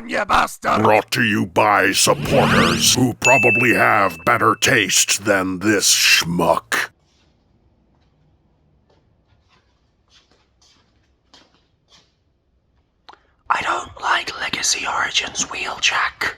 on, you bastard! Brought to you by supporters who probably have better taste than this schmuck. I don't like Legacy Origins, Wheeljack.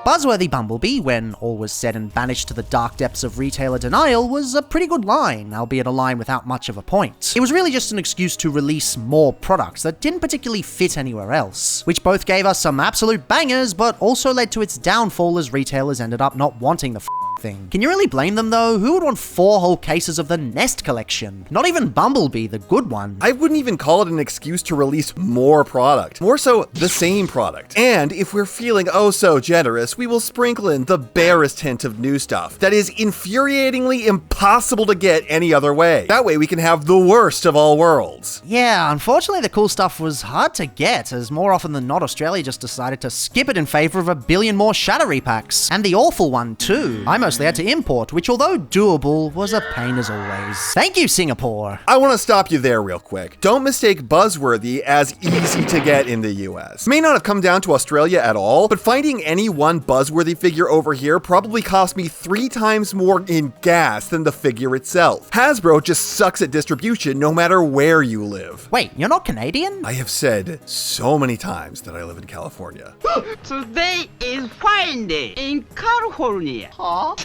Buzzworthy Bumblebee, when all was said and banished to the dark depths of retailer denial, was a pretty good line, albeit a line without much of a point. It was really just an excuse to release more products that didn't particularly fit anywhere else, which both gave us some absolute bangers, but also led to its downfall as retailers ended up not wanting the thing. Can you really blame them though? Who would want 4 whole cases of the Nest collection? Not even Bumblebee, the good one. I wouldn't even call it an excuse to release more product. More so, the same product. And if we're feeling oh so generous, we will sprinkle in the barest hint of new stuff that is infuriatingly impossible to get any other way. That way we can have the worst of all worlds. Yeah, unfortunately the cool stuff was hard to get, as more often than not Australia just decided to skip it in favor of a billion more Shadow repacks. And the awful one too. I mostly had to import, which although doable, was a pain as always. Thank you, Singapore. I want to stop you there real quick. Don't mistake buzzworthy as easy to get in the US. May not have come down to Australia at all, but finding any one buzzworthy figure over here probably cost me 3 times more in gas than the figure itself. Hasbro just sucks at distribution no matter where you live. Wait, you're not Canadian? I have said so many times that I live in California. Today is fine day in California. Huh?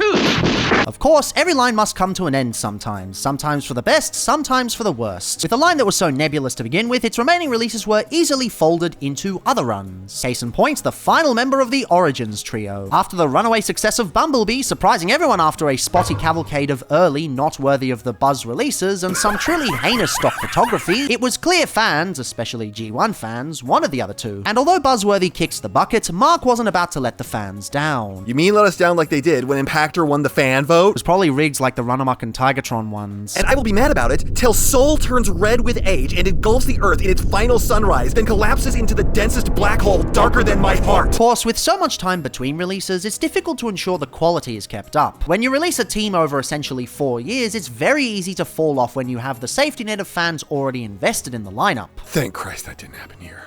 Of course, every line must come to an end sometimes. Sometimes for the best, sometimes for the worst. With a line that was so nebulous to begin with, its remaining releases were easily folded into other runs. Case in point, the final member of the Origins trio. After the runaway success of Bumblebee, surprising everyone after a spotty cavalcade of early, not worthy of the buzz releases, and some truly heinous stock photography, it was clear fans, especially G1 fans, wanted the other two. And although Buzzworthy kicks the bucket, Mark wasn't about to let the fans down. You mean let us down like they did when Impactor won the fan vote? It was probably rigged like the Runamuck and Tigatron ones. And I will be mad about it till Soul turns red with age and engulfs the Earth in its final sunrise, then collapses into the densest black hole darker than my heart. Of course, with so much time between releases, it's difficult to ensure the quality is kept up. When you release a team over essentially 4 years, it's very easy to fall off when you have the safety net of fans already invested in the lineup. Thank Christ that didn't happen here.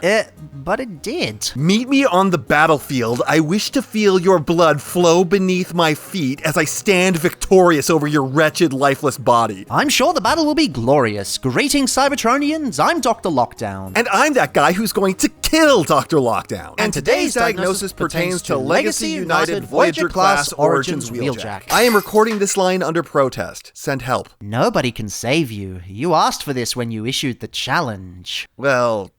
But it did. Meet me on the battlefield. I wish to feel your blood flow beneath my feet as I stand victorious over your wretched, lifeless body. I'm sure the battle will be glorious. Greetings, Cybertronians. I'm DrLockdown. And I'm that guy who's going to kill Dr. Lockdown. And today's diagnosis pertains to Legacy United Voyager Class Origins Wheeljack. I am recording this line under protest. Send help. Nobody can save you. You asked for this when you issued the challenge. Well...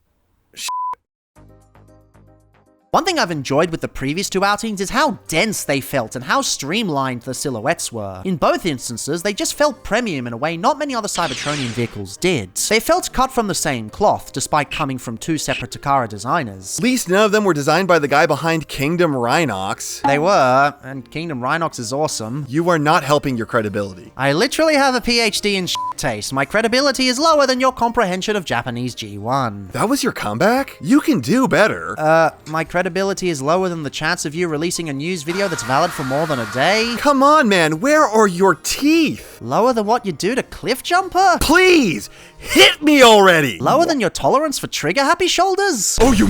One thing I've enjoyed with the previous 2 outings is how dense they felt and how streamlined the silhouettes were. In both instances, they just felt premium in a way not many other Cybertronian vehicles did. They felt cut from the same cloth, despite coming from 2 separate Takara designers. At least none of them were designed by the guy behind Kingdom Rhinox. They were, and Kingdom Rhinox is awesome. You are not helping your credibility. I literally have a PhD in taste. My credibility is lower than your comprehension of Japanese G1. That was your comeback? You can do better. My credibility is lower than the chance of you releasing a news video that's valid for more than a day? Come on, man, where are your teeth? Lower than what you do to Cliff Jumper? Please, hit me already! Lower than your tolerance for trigger-happy shoulders? Oh, you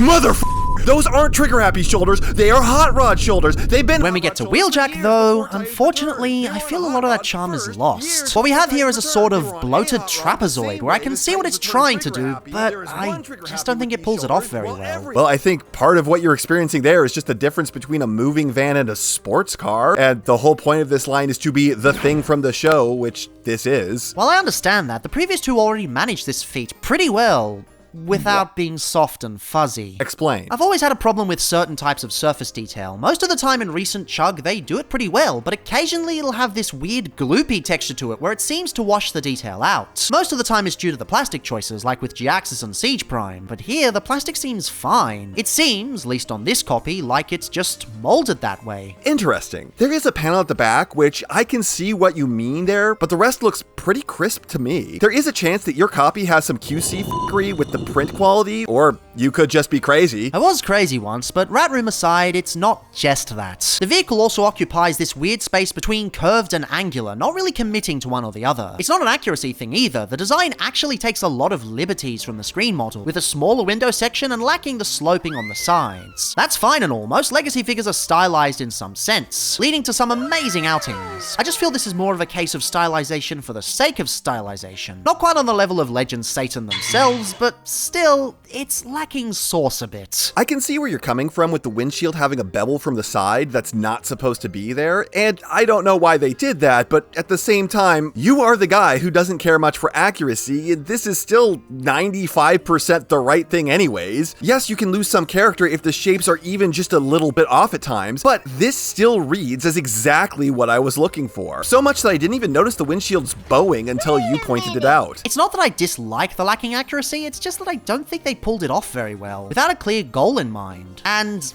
Those aren't trigger-happy shoulders, they are hot rod shoulders. They've been— When we get to Wheeljack, though, unfortunately, I feel a lot of that charm is lost. What we have here is a sort of bloated trapezoid, where I can see what it's trying to do, but I just don't think it pulls it off very well. Well, I think part of what you're experiencing there is just the difference between a moving van and a sports car, and the whole point of this line is to be the thing from the show, which this is. While I understand that, the previous 2 already managed this feat pretty well. without being soft and fuzzy. Explain. I've always had a problem with certain types of surface detail. Most of the time in recent Chug, they do it pretty well, but occasionally it'll have this weird gloopy texture to it where it seems to wash the detail out. Most of the time it's due to the plastic choices, like with G-Axis and Siege Prime, but here the plastic seems fine. It seems, at least on this copy, like it's just molded that way. Interesting. There is a panel at the back, which I can see what you mean there, but the rest looks pretty crisp to me. There is a chance that your copy has some QC f***ery with the print quality, or you could just be crazy. I was crazy once, but rat room aside, it's not just that. The vehicle also occupies this weird space between curved and angular, not really committing to one or the other. It's not an accuracy thing either. The design actually takes a lot of liberties from the screen model, with a smaller window section and lacking the sloping on the sides. That's fine and all. Most Legacy figures are stylized in some sense, leading to some amazing outings. I just feel this is more of a case of stylization for the sake of stylization. Not quite on the level of Legends Satan themselves, but still, it's lacking sauce a bit. I can see where you're coming from with the windshield having a bevel from the side that's not supposed to be there, and I don't know why they did that, but at the same time, you are the guy who doesn't care much for accuracy, and this is still 95% the right thing anyways. Yes, you can lose some character if the shapes are even just a little bit off at times, but this still reads as exactly what I was looking for. So much that I didn't even notice the windshield's bowing until you pointed it out. It's not that I dislike the lacking accuracy, it's just that I don't think they pulled it off very well, without a clear goal in mind. And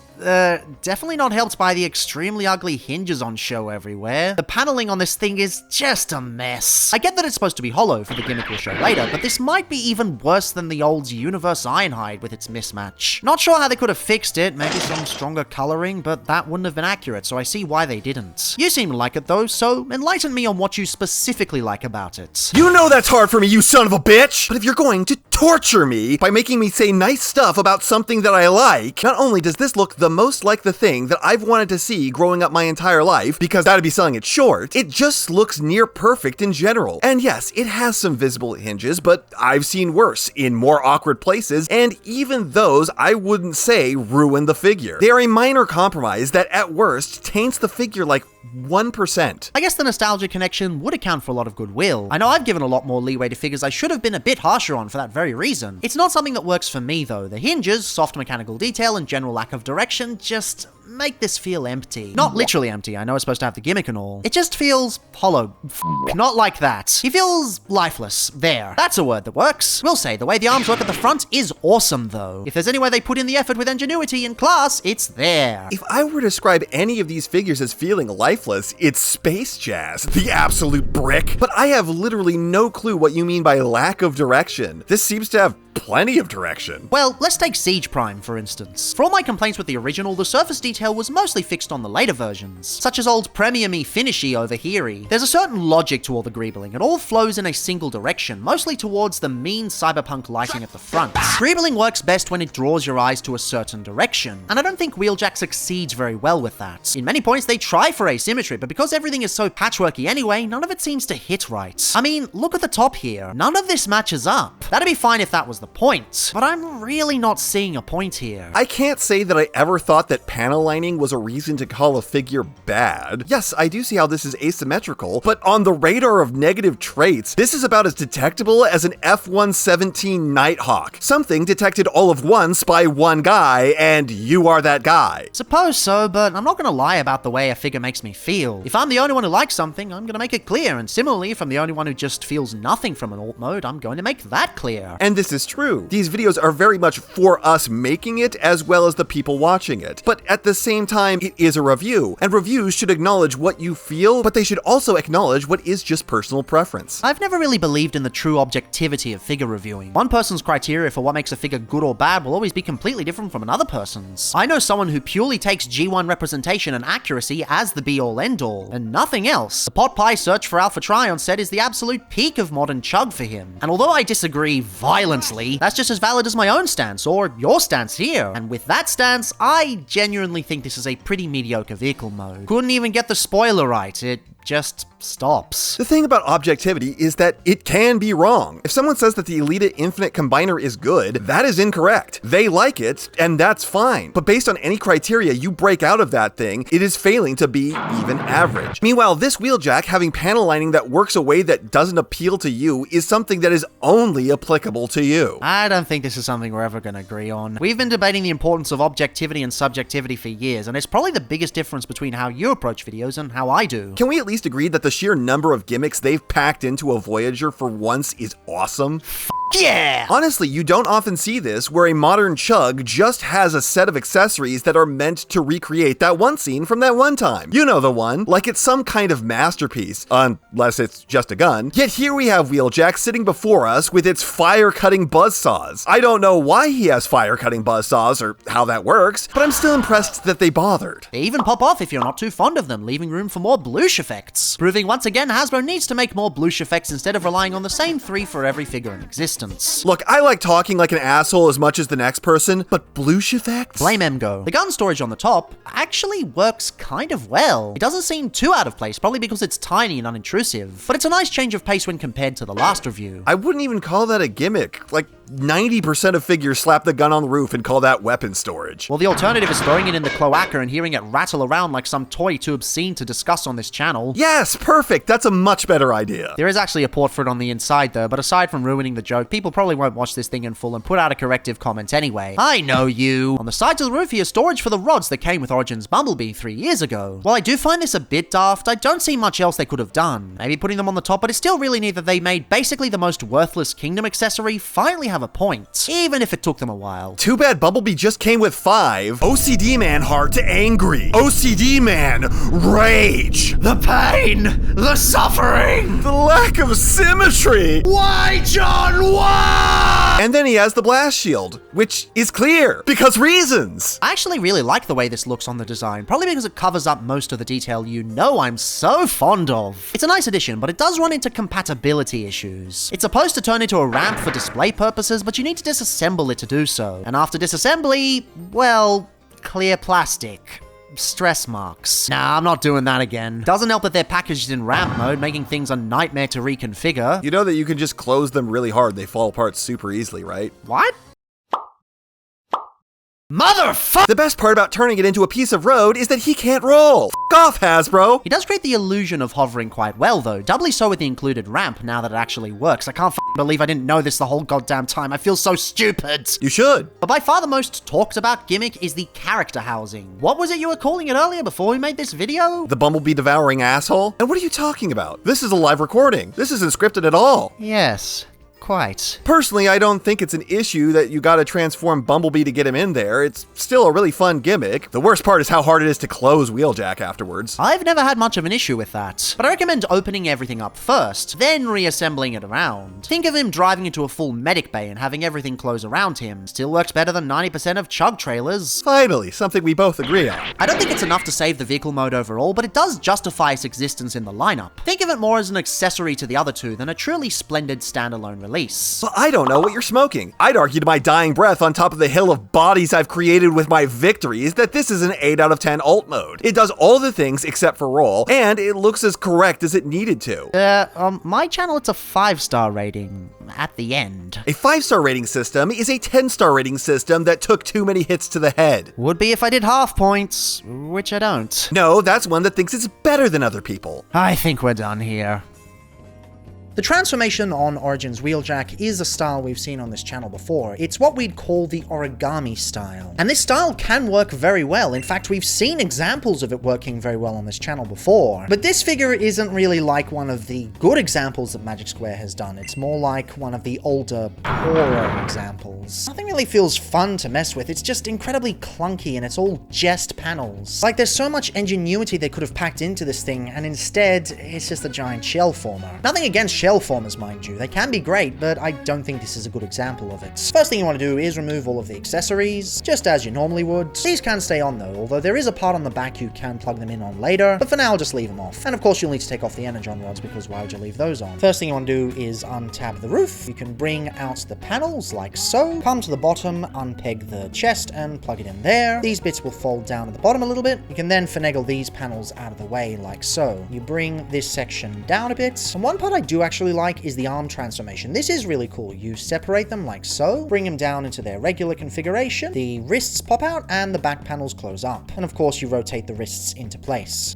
definitely not helped by the extremely ugly hinges on show everywhere. The paneling on this thing is just a mess. I get that it's supposed to be hollow for the gimmick we'll show later, but this might be even worse than the old Universe Ironhide with its mismatch. Not sure how they could have fixed it, maybe some stronger coloring, but that wouldn't have been accurate, so I see why they didn't. You seem to like it though, so enlighten me on what you specifically like about it. You know that's hard for me, you son of a bitch! But if you're going to torture me by making me say nice stuff about something that I like, not only does this look the most like the thing that I've wanted to see growing up my entire life, because that'd be selling it short, it just looks near perfect in general. And yes, it has some visible hinges, but I've seen worse in more awkward places, and even those I wouldn't say ruin the figure. They are a minor compromise that at worst taints the figure like 1%. I guess the nostalgia connection would account for a lot of goodwill. I know I've given a lot more leeway to figures I should have been a bit harsher on for that very reason. It's not something that works for me though. The hinges, soft mechanical detail, and general lack of direction just make this feel empty. Not literally empty, I know it's supposed to have the gimmick and all. It just feels hollow. Not like that. He feels lifeless. There. That's a word that works. We'll say the way the arms work at the front is awesome though. If there's any way they put in the effort with ingenuity and class, it's there. If I were to describe any of these figures as feeling lifeless, it's Space Jazz, the absolute brick. But I have literally no clue what you mean by lack of direction. This seems to have plenty of direction. Well, let's take Siege Prime, for instance. For all my complaints with the original, the surface detail was mostly fixed on the later versions, such as old Premier-me Finishy over here. There's a certain logic to all the greebling. It all flows in a single direction, mostly towards the mean cyberpunk lighting at the front. Greebling works best when it draws your eyes to a certain direction, and I don't think Wheeljack succeeds very well with that. In many points, they try for asymmetry, but because everything is so patchworky anyway, none of it seems to hit right. I mean, look at the top here. None of this matches up. That'd be fine if that was the point, but I'm really not seeing a point here. I can't say that I ever thought that panel lining was a reason to call a figure bad. Yes, I do see how this is asymmetrical, but on the radar of negative traits, this is about as detectable as an F-117 Nighthawk. Something detected all of once by one guy, and you are that guy. Suppose so, but I'm not gonna lie about the way a figure makes me feel. If I'm the only one who likes something, I'm gonna make it clear, and similarly, if I'm the only one who just feels nothing from an alt mode, I'm going to make that clear. And this is true. These videos are very much for us making it as well as the people watching it. But at the same time, it is a review, and reviews should acknowledge what you feel, but they should also acknowledge what is just personal preference. I've never really believed in the true objectivity of figure reviewing. One person's criteria for what makes a figure good or bad will always be completely different from another person's. I know someone who purely takes G1 representation and accuracy as the be-all end-all, and nothing else. The Pot Pie search for Alpha Trion set is the absolute peak of modern chug for him. And although I disagree violently, that's just as valid as my own stance, or your stance here. And with that stance, I genuinely think this is a pretty mediocre vehicle mode. Couldn't even get the spoiler right. It just stops. The thing about objectivity is that it can be wrong. If someone says that the Elita Infinite Combiner is good, that is incorrect. They like it, and that's fine. But based on any criteria you break out of that thing, it is failing to be even average. Meanwhile, this Wheeljack having panel lining that works a way that doesn't appeal to you is something that is only applicable to you. I don't think this is something we're ever going to agree on. We've been debating the importance of objectivity and subjectivity for years, and it's probably the biggest difference between how you approach videos and how I do. Can we at least agree that the sheer number of gimmicks they've packed into a Voyager for once is awesome? Yeah! Honestly, you don't often see this, where a modern chug just has a set of accessories that are meant to recreate that one scene from that one time. You know the one, like it's some kind of masterpiece, unless it's just a gun. Yet here we have Wheeljack sitting before us with its fire-cutting buzzsaws. I don't know why he has fire-cutting buzzsaws or how that works, but I'm still impressed that they bothered. They even pop off if you're not too fond of them, leaving room for more bloosh effects. Proving once again Hasbro needs to make more bloosh effects instead of relying on the same 3 for every figure in existence. Look, I like talking like an asshole as much as the next person, but bloosh effects? Blame Emgo. The gun storage on the top actually works kind of well. It doesn't seem too out of place, probably because it's tiny and unintrusive, but it's a nice change of pace when compared to the last review. I wouldn't even call that a gimmick. Like, 90% of figures slap the gun on the roof and call that weapon storage. Well, the alternative is throwing it in the cloaca and hearing it rattle around like some toy too obscene to discuss on this channel. Yes, perfect. That's a much better idea. There is actually a port for it on the inside though, but aside from ruining the joke, people probably won't watch this thing in full and put out a corrective comment anyway. I know you. On the sides of the roof here, storage for the rods that came with Origins Bumblebee 3 years ago. While I do find this a bit daft, I don't see much else they could have done. Maybe putting them on the top, but it's still really neat that they made basically the most worthless Kingdom accessory finally have a point, even if it took them a while. Too bad Bumblebee just came with 5. OCD Man heart angry. OCD Man rage. The pain! The suffering! The lack of symmetry. Why, John? Why? And then he has the blast shield, which is clear, because reasons. I actually really like the way this looks on the design, probably because it covers up most of the detail you know I'm so fond of. It's a nice addition, but it does run into compatibility issues. It's supposed to turn into a ramp for display purposes, but you need to disassemble it to do so. And after disassembly, well, clear plastic. Stress marks. Nah, I'm not doing that again. Doesn't help that they're packaged in ramp mode, making things a nightmare to reconfigure. You know that you can just close them really hard, they fall apart super easily, right? What? Motherfucker! The best part about turning it into a piece of road is that he can't roll. F off, Hasbro! He does create the illusion of hovering quite well though, doubly so with the included ramp now that it actually works. I can't believe I didn't know this the whole goddamn time. I feel so stupid. You should. But by far the most talked about gimmick is the character housing. What was it you were calling it earlier before we made this video? The Bumblebee devouring asshole? And what are you talking about? This is a live recording. This isn't scripted at all. Yes. Quite. Personally, I don't think it's an issue that you gotta transform Bumblebee to get him in there. It's still a really fun gimmick. The worst part is how hard it is to close Wheeljack afterwards. I've never had much of an issue with that, but I recommend opening everything up first, then reassembling it around. Think of him driving into a full medic bay and having everything close around him. Still works better than 90% of chug trailers. Finally, something we both agree on. I don't think it's enough to save the vehicle mode overall, but it does justify its existence in the lineup. Think of it more as an accessory to the other two than a truly splendid standalone release. Well, I don't know what you're smoking. I'd argue to my dying breath on top of the hill of bodies I've created with my victories that this is an 8 out of 10 alt mode. It does all the things except for roll, and it looks as correct as it needed to. My channel, it's a 5-star rating at the end. A 5-star rating system is a 10-star rating system that took too many hits to the head. Would be if I did half points, which I don't. No, that's one that thinks it's better than other people. I think we're done here. The transformation on Origins Wheeljack is a style we've seen on this channel before. It's what we'd call the origami style. And this style can work very well. In fact, we've seen examples of it working very well on this channel before. But this figure isn't really like one of the good examples that Magic Square has done. It's more like one of the older, poorer examples. Nothing really feels fun to mess with. It's just incredibly clunky and it's all jest panels. Like, there's so much ingenuity they could have packed into this thing, and instead, it's just a giant shell former. Nothing against shell shell formers, mind you. They can be great, but I don't think this is a good example of it. First thing you want to do is remove all of the accessories, just as you normally would. These can stay on though, although there is a part on the back you can plug them in on later, but for now I'll just leave them off. And of course you'll need to take off the energon rods, because why would you leave those on? First thing you want to do is untab the roof. You can bring out the panels like so, come to the bottom, unpeg the chest and plug it in there. These bits will fold down at the bottom a little bit. You can then finagle these panels out of the way like so. You bring this section down a bit. And one part I do actually like is the arm transformation. This is really cool. You separate them like so, bring them down into their regular configuration. The wrists pop out and the back panels close up. And of course you rotate the wrists into place.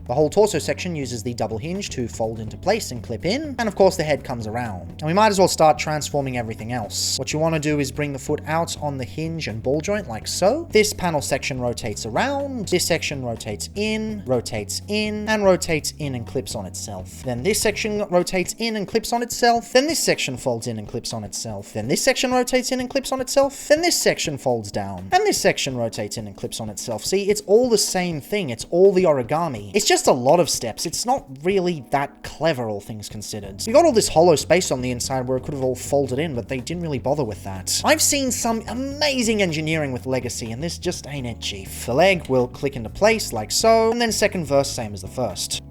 The whole torso section uses the double hinge to fold into place and clip in, and of course the head comes around. And we might as well start transforming everything else. What you want to do is bring the foot out on the hinge and ball joint like so. This panel section rotates around, this section rotates in, and rotates in and clips on itself. Then this section rotates in and clips on itself, then this section folds in and clips on itself, then this section rotates in and clips on itself, then this section folds down, and this section rotates in and clips on itself. See, it's all the same thing, it's all the origami. It's just a lot of steps. It's not really that clever, all things considered. You got all this hollow space on the inside where it could have all folded in, but they didn't really bother with that. I've seen some amazing engineering with Legacy, and this just ain't it, chief. The leg will click into place like so, and then second verse same as the first.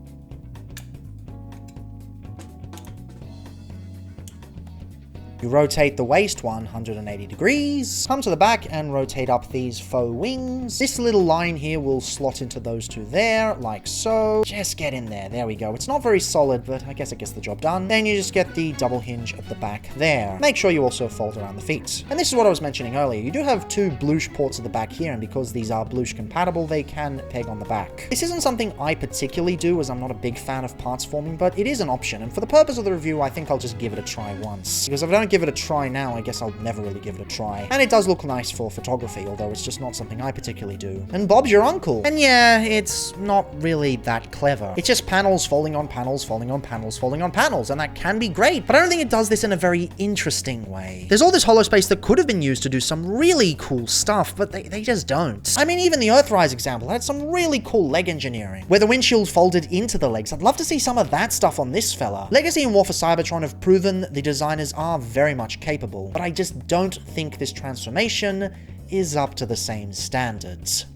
You rotate the waist 180 degrees, come to the back and rotate up these faux wings. This little line here will slot into those two there, like so. Just get in there. There we go. It's not very solid, but I guess it gets the job done. Then you just get the double hinge at the back there. Make sure you also fold around the feet. And this is what I was mentioning earlier. You do have two Bloosh ports at the back here, and because these are Bloosh compatible, they can peg on the back. This isn't something I particularly do, as I'm not a big fan of parts forming, but it is an option. And for the purpose of the review, I think I'll just give it a try once. Because if I don't give it a try now, I guess I'll never really give it a try. And it does look nice for photography, although it's just not something I particularly do. And Bob's your uncle. And yeah, it's not really that clever. It's just panels folding on panels, folding on panels, folding on panels, and that can be great, but I don't think it does this in a very interesting way. There's all this hollow space that could have been used to do some really cool stuff, but they just don't. I mean, even the Earthrise example had some really cool leg engineering, where the windshield folded into the legs. I'd love to see some of that stuff on this fella. Legacy and War for Cybertron have proven the designers are very much capable, but I just don't think this transformation is up to the same standards.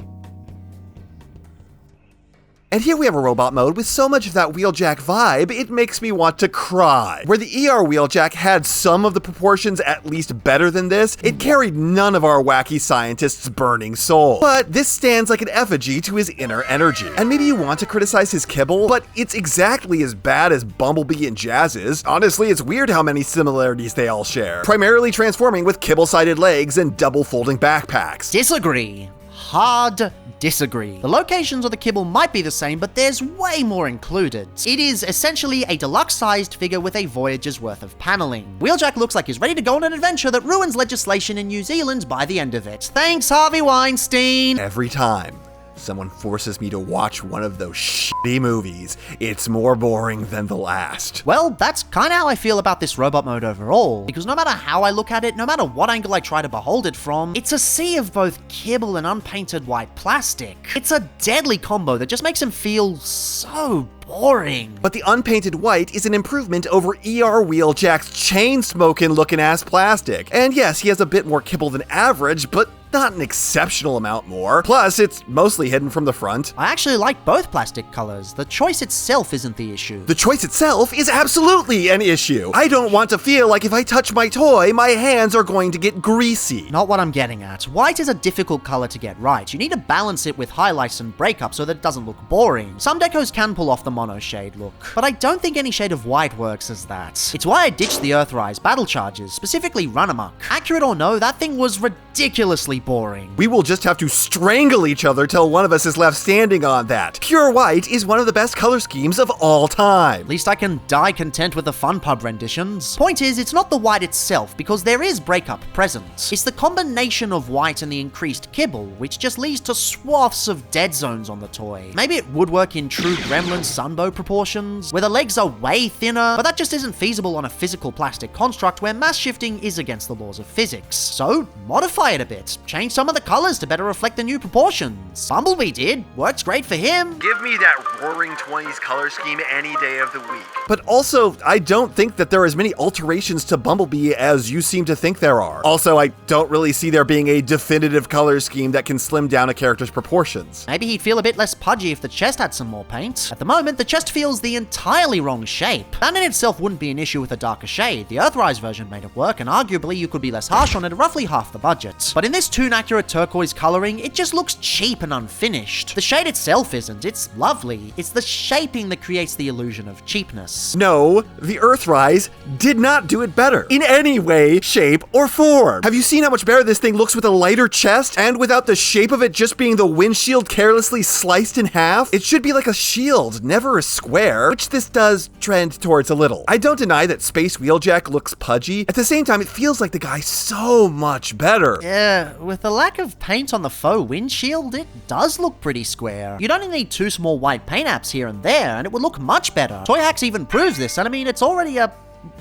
And here we have a robot mode with so much of that Wheeljack vibe, it makes me want to cry. Where the ER Wheeljack had some of the proportions at least better than this, it carried none of our wacky scientist's burning soul. But this stands like an effigy to his inner energy. And maybe you want to criticize his kibble, but it's exactly as bad as Bumblebee and Jazz's. Honestly, it's weird how many similarities they all share. Primarily transforming with kibble-sided legs and double-folding backpacks. Disagree. Hard disagree. The locations of the kibble might be the same, but there's way more included. It is essentially a deluxe-sized figure with a Voyager's worth of paneling. Wheeljack looks like he's ready to go on an adventure that ruins legislation in New Zealand by the end of it. Thanks, Harvey Weinstein! Every time someone forces me to watch one of those shitty movies, it's more boring than the last. Well, that's kind of how I feel about this robot mode overall, because no matter how I look at it, no matter what angle I try to behold it from, it's a sea of both kibble and unpainted white plastic. It's a deadly combo that just makes him feel so boring. But the unpainted white is an improvement over ER Wheeljack's chain-smoking looking ass plastic. And yes, he has a bit more kibble than average, but not an exceptional amount more. Plus, it's mostly hidden from the front. I actually like both plastic colors. The choice itself isn't the issue. The choice itself is absolutely an issue. I don't want to feel like if I touch my toy, my hands are going to get greasy. Not what I'm getting at. White is a difficult color to get right. You need to balance it with highlights and breakup so that it doesn't look boring. Some decos can pull off the mono shade look, but I don't think any shade of white works as that. It's why I ditched the Earthrise battle charges, specifically Run Amok. Accurate or no, that thing was ridiculously boring. We will just have to strangle each other till one of us is left standing on that. Pure white is one of the best color schemes of all time. At least I can die content with the fun pub renditions. Point is, it's not the white itself, because there is breakup present. It's the combination of white and the increased kibble, which just leads to swaths of dead zones on the toy. Maybe it would work in true Gremlin Sunbow proportions, where the legs are way thinner, but that just isn't feasible on a physical plastic construct where mass shifting is against the laws of physics. So, modify it a bit. change some of the colors to better reflect the new proportions. Bumblebee did. Works great for him. Give me that roaring 20s color scheme any day of the week. But also, I don't think that there are as many alterations to Bumblebee as you seem to think there are. Also, I don't really see there being a definitive color scheme that can slim down a character's proportions. Maybe he'd feel a bit less pudgy if the chest had some more paint. At the moment, the chest feels the entirely wrong shape. That in itself wouldn't be an issue with a darker shade. The Earthrise version made it work, and arguably you could be less harsh on it at roughly half the budget. But in this toon-accurate turquoise coloring, it just looks cheap and unfinished. The shade itself isn't. It's lovely. It's the shaping that creates the illusion of cheapness. No, the Earthrise did not do it better in any way, shape, or form. Have you seen how much better this thing looks with a lighter chest and without the shape of it just being the windshield carelessly sliced in half? It should be like a shield, never a square, which this does trend towards a little. I don't deny that Space Wheeljack looks pudgy. At the same time, it feels like the guy's so much better. Yeah, with the lack of paint on the faux windshield, it does look pretty square. You'd only need 2 small white paint apps here and there, and it would look much better. Toy Hacks even proves this, and I mean, it's already a...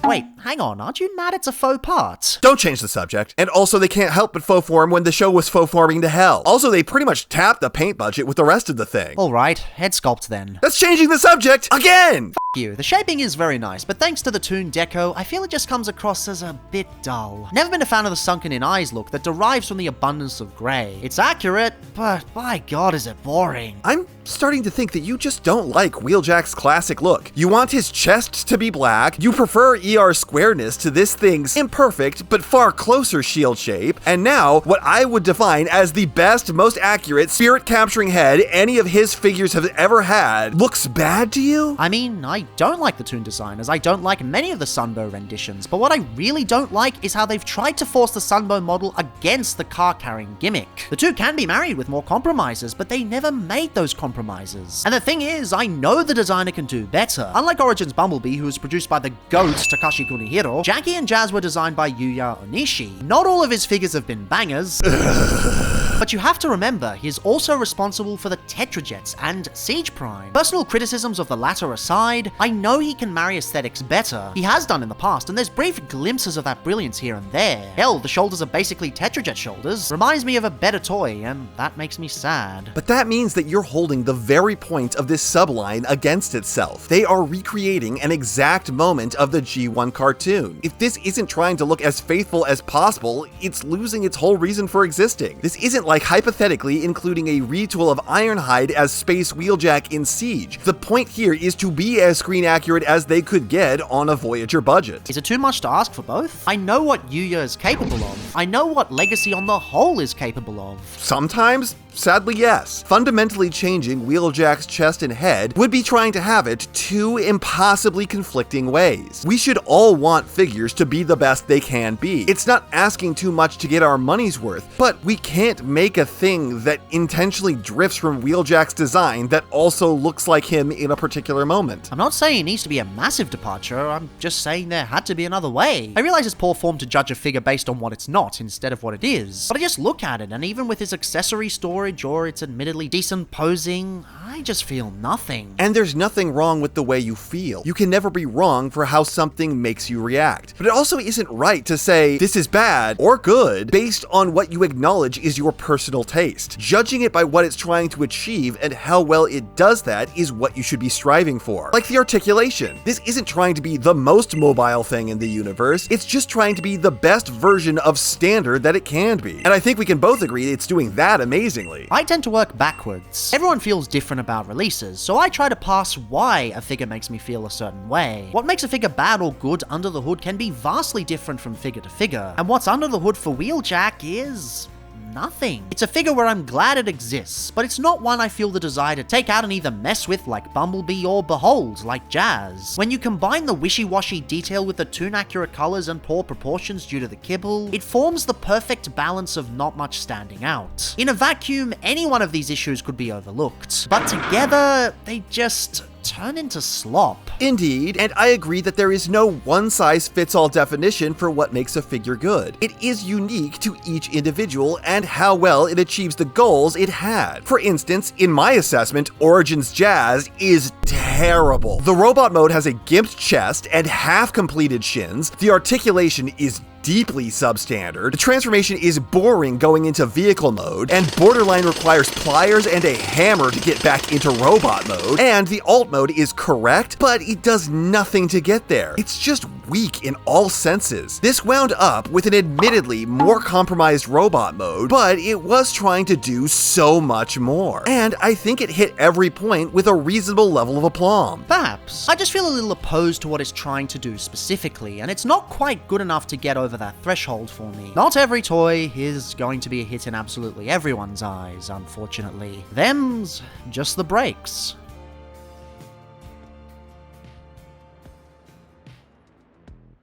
Wait, hang on, aren't you mad it's a faux part? Don't change the subject. And also, they can't help but faux form when the show was faux forming to hell. Also, they pretty much tapped the paint budget with the rest of the thing. Alright, head sculpt then. That's changing the subject again! You. The shaping is very nice, but thanks to the toon deco, I feel it just comes across as a bit dull. Never been a fan of the sunken-in eyes look that derives from the abundance of grey. It's accurate, but by god is it boring. I'm starting to think that you just don't like Wheeljack's classic look. You want his chest to be black, you prefer ER squareness to this thing's imperfect but far closer shield shape, and now what I would define as the best, most accurate, spirit-capturing head any of his figures have ever had looks bad to you? I mean, I don't like the toon designers, I don't like many of the Sunbow renditions, but what I really don't like is how they've tried to force the Sunbow model against the car-carrying gimmick. The two can be married with more compromises, but they never made those compromises. And the thing is, I know the designer can do better. Unlike Origins Bumblebee, who was produced by the GOAT Takashi Kunihiro, Jackie and Jazz were designed by Yuya Onishi. Not all of his figures have been bangers. But you have to remember, he is also responsible for the Tetrajets and Siege Prime. Personal criticisms of the latter aside, I know he can marry aesthetics better. He has done in the past, and there's brief glimpses of that brilliance here and there. Hell, the shoulders are basically Tetrajet shoulders. Reminds me of a better toy, and that makes me sad. But that means that you're holding the very point of this subline against itself. They are recreating an exact moment of the G1 cartoon. If this isn't trying to look as faithful as possible, it's losing its whole reason for existing. This isn't like hypothetically including a retool of Ironhide as Space Wheeljack in Siege. The point here is to be as screen accurate as they could get on a Voyager budget. Is it too much to ask for both? I know what Yuya is capable of. I know what Legacy on the whole is capable of. Sometimes, sadly yes. Fundamentally changing Wheeljack's chest and head would be trying to have it 2 impossibly conflicting ways. We should all want figures to be the best they can be. It's not asking too much to get our money's worth, but we can't make a thing that intentionally drifts from Wheeljack's design that also looks like him in a particular moment. I'm not saying it needs to be a massive departure, I'm just saying there had to be another way. I realize it's poor form to judge a figure based on what it's not instead of what it is, but I just look at it, and even with his accessory storage or its admittedly decent posing, I just feel nothing. And there's nothing wrong with the way you feel. You can never be wrong for how something makes you react. But it also isn't right to say this is bad or good based on what you acknowledge is your personal taste. Judging it by what it's trying to achieve and how well it does that is what you should be striving for. Like the articulation. This isn't trying to be the most mobile thing in the universe, it's just trying to be the best version of standard that it can be. And I think we can both agree it's doing that amazingly. I tend to work backwards. Everyone feels different about releases, so I try to parse why a figure makes me feel a certain way. What makes a figure bad or good under the hood can be vastly different from figure to figure, and what's under the hood for Wheeljack is nothing. It's a figure where I'm glad it exists, but it's not one I feel the desire to take out and either mess with like Bumblebee or behold like Jazz. When you combine the wishy-washy detail with the toon-accurate colors and poor proportions due to the kibble, it forms the perfect balance of not much standing out. In a vacuum, any one of these issues could be overlooked, but together, they just turn into slop. Indeed, and I agree that there is no one-size-fits-all definition for what makes a figure good. It is unique to each individual and how well it achieves the goals it had. For instance, in my assessment, Origins Jazz is terrible. The robot mode has a gimped chest and half-completed shins, the articulation is deeply substandard, the transformation is boring going into vehicle mode, and borderline requires pliers and a hammer to get back into robot mode, and the alt mode is correct, but it does nothing to get there. It's just weak in all senses. This wound up with an admittedly more compromised robot mode, but it was trying to do so much more. And I think it hit every point with a reasonable level of aplomb. Perhaps. I just feel a little opposed to what it's trying to do specifically, and it's not quite good enough to get over that threshold for me. Not every toy is going to be a hit in absolutely everyone's eyes, unfortunately. Them's just the breaks.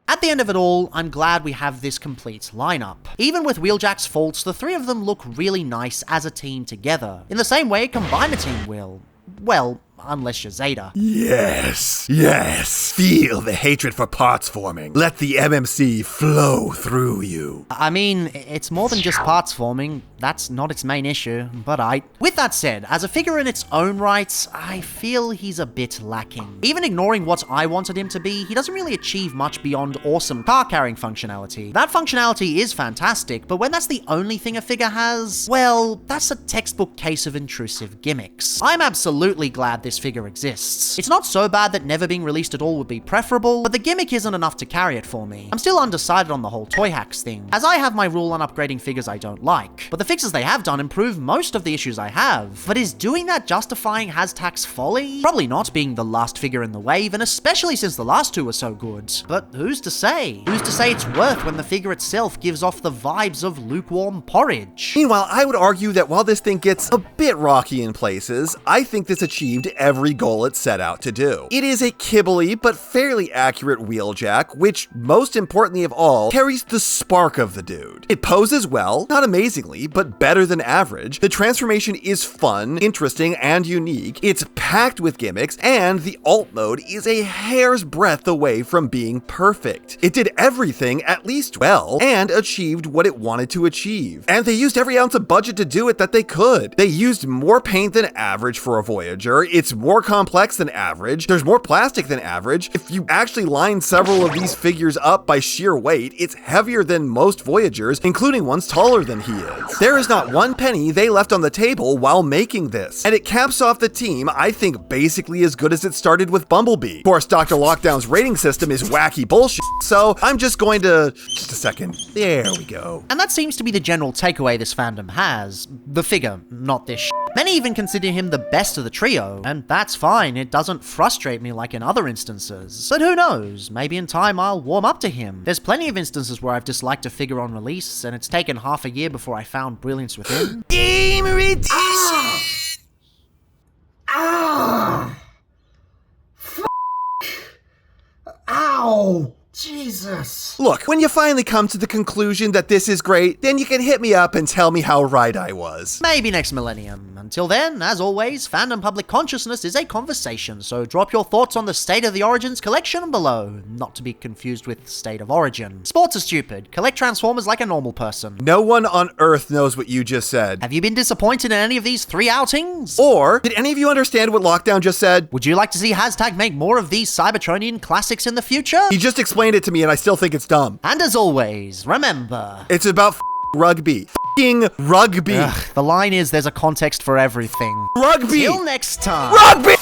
At the end of it all, I'm glad we have this complete lineup. Even with Wheeljack's faults, the three of them look really nice as a team together, in the same way Combine a Team will. Well, unless you're Zeta. Yes, yes. Feel the hatred for parts forming. Let the MMC flow through you. I mean, it's more than just parts forming. That's not its main issue, but With that said, as a figure in its own right, I feel he's a bit lacking. Even ignoring what I wanted him to be, he doesn't really achieve much beyond awesome car carrying functionality. That functionality is fantastic, but when that's the only thing a figure has, well, that's a textbook case of intrusive gimmicks. I'm absolutely glad this figure exists. It's not so bad that never being released at all would be preferable, but the gimmick isn't enough to carry it for me. I'm still undecided on the whole toy hacks thing, as I have my rule on upgrading figures I don't like, but the fixes they have done improve most of the issues I have. But is doing that justifying Hashtag's folly? Probably not, being the last figure in the wave, and especially since the last two were so good. But who's to say? Who's to say it's worth when the figure itself gives off the vibes of lukewarm porridge? Meanwhile, I would argue that while this thing gets a bit rocky in places, I think this achieved every goal it set out to do. It is a kibbly but fairly accurate Wheeljack, which, most importantly of all, carries the spark of the dude. It poses well, not amazingly, but better than average. The transformation is fun, interesting, and unique. It's packed with gimmicks, and the alt mode is a hair's breadth away from being perfect. It did everything at least well, and achieved what it wanted to achieve. And they used every ounce of budget to do it that they could. They used more paint than average for a Voyager. It's more complex than average. There's more plastic than average. If you actually line several of these figures up by sheer weight, it's heavier than most Voyagers, including ones taller than he is. There is not one penny they left on the table while making this. And it caps off the team, I think, basically as good as it started with Bumblebee. Of course, DrLockdown's rating system is wacky bullshit, so I'm just going to... Just a second. There we go. And that seems to be the general takeaway this fandom has. The figure, not this shit. Many even consider him the best of the trio, and that's fine, it doesn't frustrate me like in other instances. But who knows, maybe in time I'll warm up to him. There's plenty of instances where I've disliked a figure on release, and it's taken half a year before I found brilliance within. Gamer edition! Ow! Jesus. Look, when you finally come to the conclusion that this is great, then you can hit me up and tell me how right I was. Maybe next millennium. Until then, as always, fandom public consciousness is a conversation, so drop your thoughts on the State of the Origins collection below, not to be confused with State of Origin. Sports are stupid. Collect Transformers like a normal person. No one on Earth knows what you just said. Have you been disappointed in any of these 3 outings? Or, did any of you understand what Lockdown just said? Would you like to see Hashtag make more of these Cybertronian classics in the future? He just explained it to me and I still think it's dumb. And as always, remember... It's about rugby. F***ing rugby. The line is, there's a context for everything. Rugby! Till next time. Rugby!